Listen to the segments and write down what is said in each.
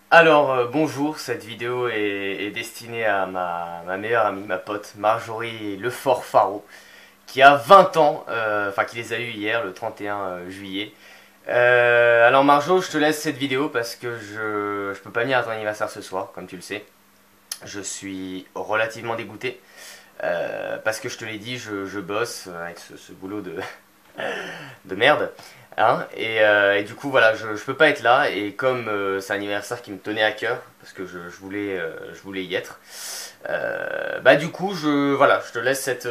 Bonjour, cette vidéo est destinée à ma meilleure amie, ma pote, Marjorie Lefort Faro, qui a 20 ans, enfin qui les a eu hier, le 31 juillet. Alors Marjo, je te laisse cette vidéo parce que je peux pas venir à ton anniversaire ce soir, comme tu le sais. Je suis relativement dégoûté, parce que je te l'ai dit, je bosse avec ce boulot de merde. Hein, et du coup, voilà, je peux pas être là. Et comme c'est un anniversaire qui me tenait à cœur, parce que je voulais y être, bah du coup, voilà, je te laisse cette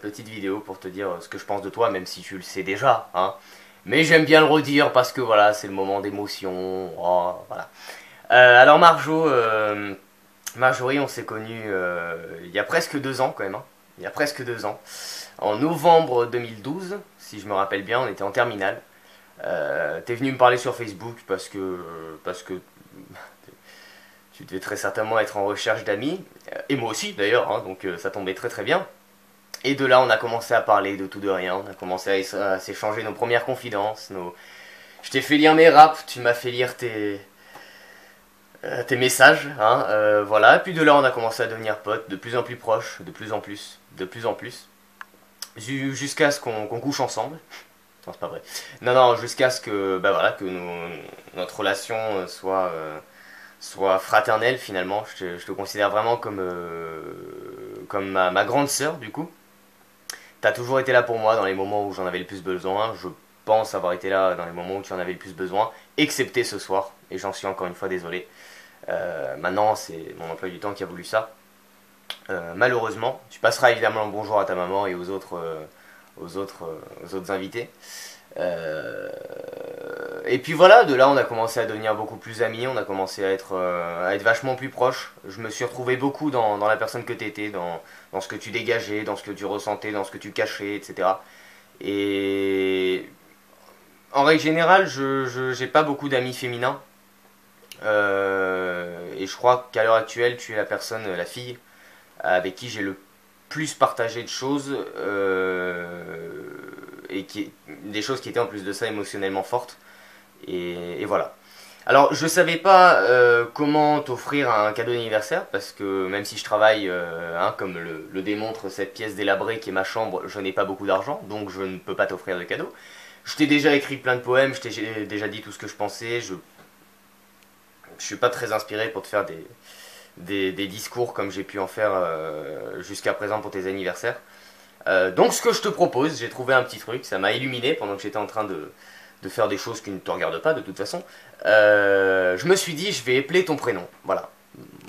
petite vidéo pour te dire ce que je pense de toi, même si tu le sais déjà. Hein. Mais j'aime bien le redire parce que voilà, c'est le moment d'émotion. Oh, voilà. Marjorie, on s'est connus il y a presque 2 ans quand même. Hein. Il y a presque 2 ans. En novembre 2012, si je me rappelle bien, on était en terminale. T'es venu me parler sur Facebook parce que tu devais très certainement être en recherche d'amis, et moi aussi d'ailleurs, hein, donc ça tombait très très bien. Et de là, on a commencé à parler de tout de rien, on a commencé à s'échanger nos premières confidences. Je t'ai fait lire mes raps, tu m'as fait lire tes messages, hein, voilà. Et puis de là, on a commencé à devenir potes, de plus en plus proches, de plus en plus, de plus en plus, jusqu'à ce qu'on couche ensemble. Non, c'est pas vrai. Non, non, jusqu'à ce que, bah voilà, que notre relation soit fraternelle finalement. Je te considère vraiment comme ma grande sœur du coup. T'as toujours été là pour moi dans les moments où j'en avais le plus besoin. Je pense avoir été là dans les moments où tu en avais le plus besoin, excepté ce soir. Et j'en suis encore une fois désolé. Maintenant, c'est mon emploi du temps qui a voulu ça. Malheureusement, tu passeras évidemment le bonjour à ta maman et aux autres invités. Et puis voilà, de là on a commencé à devenir beaucoup plus amis, on a commencé à être vachement plus proches. Je me suis retrouvé beaucoup dans la personne que tu étais, dans ce que tu dégageais, dans ce que tu ressentais, dans ce que tu cachais, etc. Et en règle générale, je j'ai pas beaucoup d'amis féminins. Et je crois qu'à l'heure actuelle, tu es la personne, la fille, avec qui j'ai le plus partagé de choses, des choses qui étaient en plus de ça émotionnellement fortes. Et voilà. Alors, je savais pas comment t'offrir un cadeau d'anniversaire parce que même si je travaille, hein, comme le démontre cette pièce délabrée qui est ma chambre, je n'ai pas beaucoup d'argent, donc je ne peux pas t'offrir de cadeau. Je t'ai déjà écrit plein de poèmes, je t'ai déjà dit tout ce que je pensais. Je suis pas très inspiré pour te faire des discours comme j'ai pu en faire jusqu'à présent pour tes anniversaires. Donc, ce que je te propose, j'ai trouvé un petit truc, ça m'a illuminé pendant que j'étais en train de faire des choses qui ne te regardent pas de toute façon. Je me suis dit, je vais épeler ton prénom. Voilà.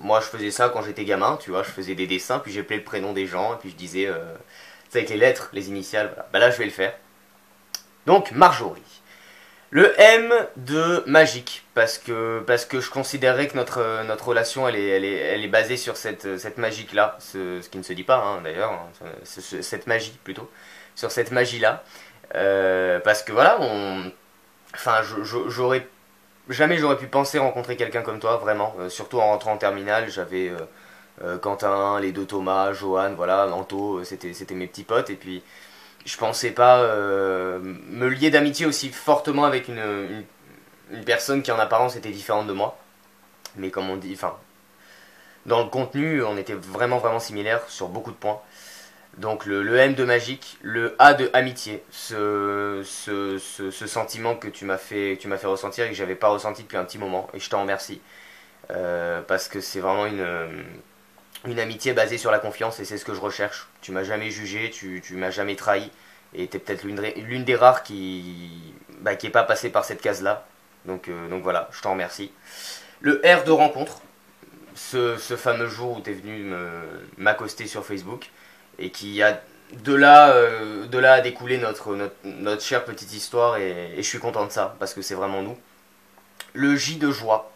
Moi, je faisais ça quand j'étais gamin, tu vois, je faisais des dessins, puis j'éplais le prénom des gens, et puis je disais, tu sais, avec les lettres, les initiales, voilà. Bah là, je vais le faire. Donc, Marjorie. Le M de magique, parce que je considérais que notre relation, elle est basée sur cette magie-là, ce qui ne se dit pas, hein, d'ailleurs, hein, cette magie, plutôt, sur cette magie-là. Parce que voilà, enfin, jamais j'aurais pu penser rencontrer quelqu'un comme toi, vraiment. Surtout en rentrant en terminale, j'avais Quentin, les deux Thomas, Johan, voilà, Anto, c'était mes petits potes. Et puis, je pensais pas me lier d'amitié aussi fortement avec une personne qui en apparence était différente de moi. Mais comme on dit, enfin, dans le contenu, on était vraiment vraiment similaires sur beaucoup de points. Donc le M de magique, le A de amitié, ce sentiment que tu m'as fait ressentir et que j'avais pas ressenti depuis un petit moment, et je t'en remercie. Parce que c'est vraiment une amitié basée sur la confiance et c'est ce que je recherche. Tu m'as jamais jugé, tu m'as jamais trahi et t'es peut-être l'une des rares qui est pas passée par cette case-là. Donc voilà, je t'en remercie. Le R de rencontre, ce fameux jour où t'es venu m'accoster sur Facebook et qui a de là a découlé notre chère petite histoire et je suis content de ça parce que c'est vraiment nous. Le J de joie,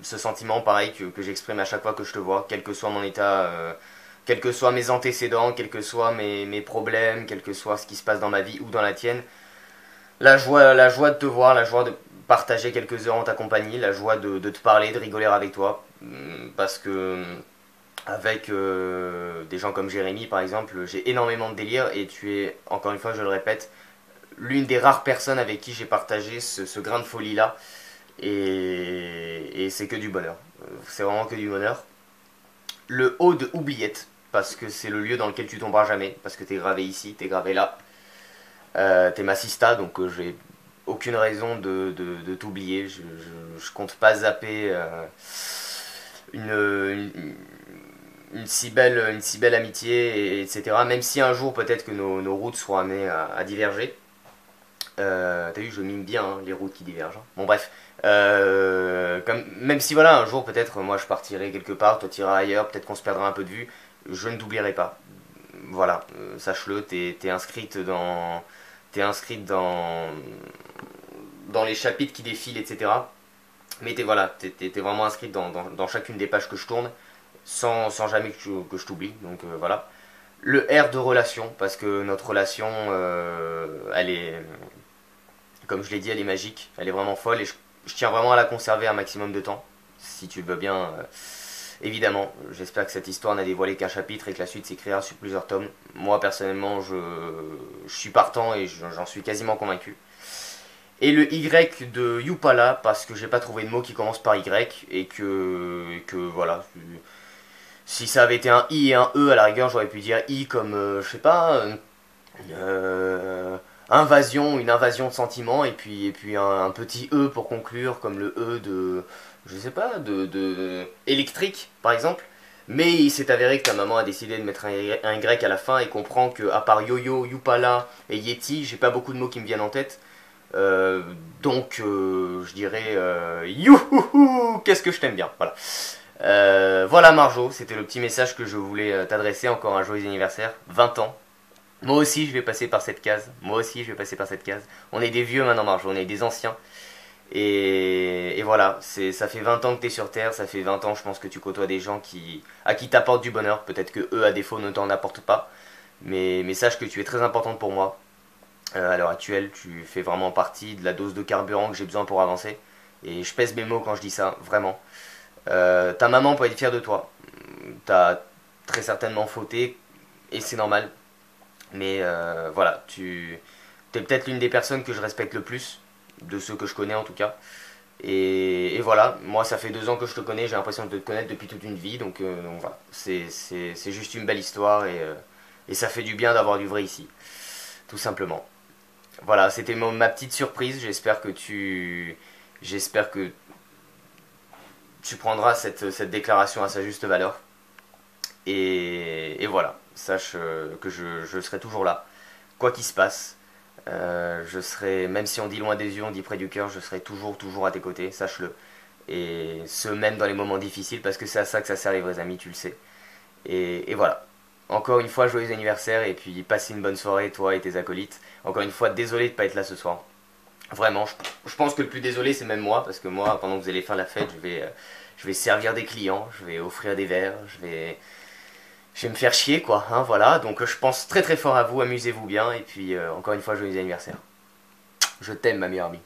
ce sentiment pareil que j'exprime à chaque fois que je te vois, quel que soit mon état, quels que soient mes antécédents, quels que soient mes problèmes, quel que soit ce qui se passe dans ma vie ou dans la tienne. La joie de te voir, la joie de partager quelques heures en ta compagnie, la joie de te parler, de rigoler avec toi. Parce que avec des gens comme Jérémy par exemple, j'ai énormément de délire et tu es, encore une fois je le répète, l'une des rares personnes avec qui j'ai partagé ce grain de folie là. Et c'est que du bonheur. C'est vraiment que du bonheur. Le haut de Oubliette, parce que c'est le lieu dans lequel tu tomberas jamais, parce que t'es gravé ici, t'es gravé là. T'es ma sista, donc j'ai aucune raison de t'oublier. Je compte pas zapper une si belle amitié, etc. Même si un jour peut-être que nos routes seront amenées à diverger. T'as vu, je mime bien hein, les routes qui divergent. Hein. Bon bref, même si voilà, un jour peut-être moi je partirai quelque part, toi t'iras ailleurs, peut-être qu'on se perdra un peu de vue, je ne t'oublierai pas. Voilà, sache-le, t'es inscrite dans les chapitres qui défilent, etc. Mais t'es vraiment inscrite dans chacune des pages que je tourne, sans jamais que je t'oublie. Donc voilà. Le R de relation, parce que notre relation, elle est, comme je l'ai dit, elle est magique, elle est vraiment folle et je tiens vraiment à la conserver un maximum de temps, si tu le veux bien. Évidemment, j'espère que cette histoire n'a dévoilé qu'un chapitre et que la suite s'écrira sur plusieurs tomes. Moi personnellement, je suis partant et j'en suis quasiment convaincu. Et le Y de Yupala, parce que j'ai pas trouvé de mot qui commence par Y et que voilà. Si ça avait été un I et un E, à la rigueur, j'aurais pu dire I comme, je sais pas, une invasion de sentiments, et puis un petit E pour conclure, comme le E de, je sais pas, de électrique, par exemple. Mais il s'est avéré que ta maman a décidé de mettre un Y à la fin et comprend que, à part Yo-Yo, Yupala et Yeti, j'ai pas beaucoup de mots qui me viennent en tête. Donc, je dirais Youhouhou, qu'est-ce que je t'aime bien. Voilà. Voilà Marjo, c'était le petit message que je voulais t'adresser. Encore un joyeux anniversaire, 20 ans. Moi aussi je vais passer par cette case. Moi aussi je vais passer par cette case. On est des vieux maintenant Marjo, on est des anciens. Et voilà, ça fait 20 ans que t'es sur Terre, ça fait 20 ans je pense que tu côtoies des gens à qui t'apportent du bonheur. Peut-être que eux à défaut ne t'en apportent pas. Mais sache que tu es très importante pour moi. À l'heure actuelle, tu fais vraiment partie de la dose de carburant que j'ai besoin pour avancer. Et je pèse mes mots quand je dis ça, vraiment. Ta maman peut être fière de toi. T'as très certainement fauté, et c'est normal. Mais voilà, tu es peut-être l'une des personnes que je respecte le plus, de ceux que je connais en tout cas. Et voilà, moi ça fait 2 ans que je te connais, j'ai l'impression de te connaître depuis toute une vie. Donc voilà, c'est juste une belle histoire et ça fait du bien d'avoir du vrai ici, tout simplement. Voilà, c'était ma petite surprise, j'espère que tu prendras cette déclaration à sa juste valeur. Et voilà, sache que je serai toujours là, quoi qu'il se passe. Je serai, même si on dit loin des yeux, on dit près du cœur, je serai toujours à tes côtés, sache-le. Et ce, même dans les moments difficiles, parce que c'est à ça que ça sert les vrais amis, tu le sais. Et voilà. Encore une fois, joyeux anniversaire, et puis passe une bonne soirée, toi et tes acolytes. Encore une fois, désolé de ne pas être là ce soir. Vraiment, je pense que le plus désolé, c'est même moi, parce que moi, pendant que vous allez faire la fête, je vais servir des clients, je vais offrir des verres, je vais me faire chier, quoi, hein, voilà. Donc je pense très très fort à vous, amusez-vous bien, et puis encore une fois, joyeux anniversaire. Je t'aime, ma meilleure amie.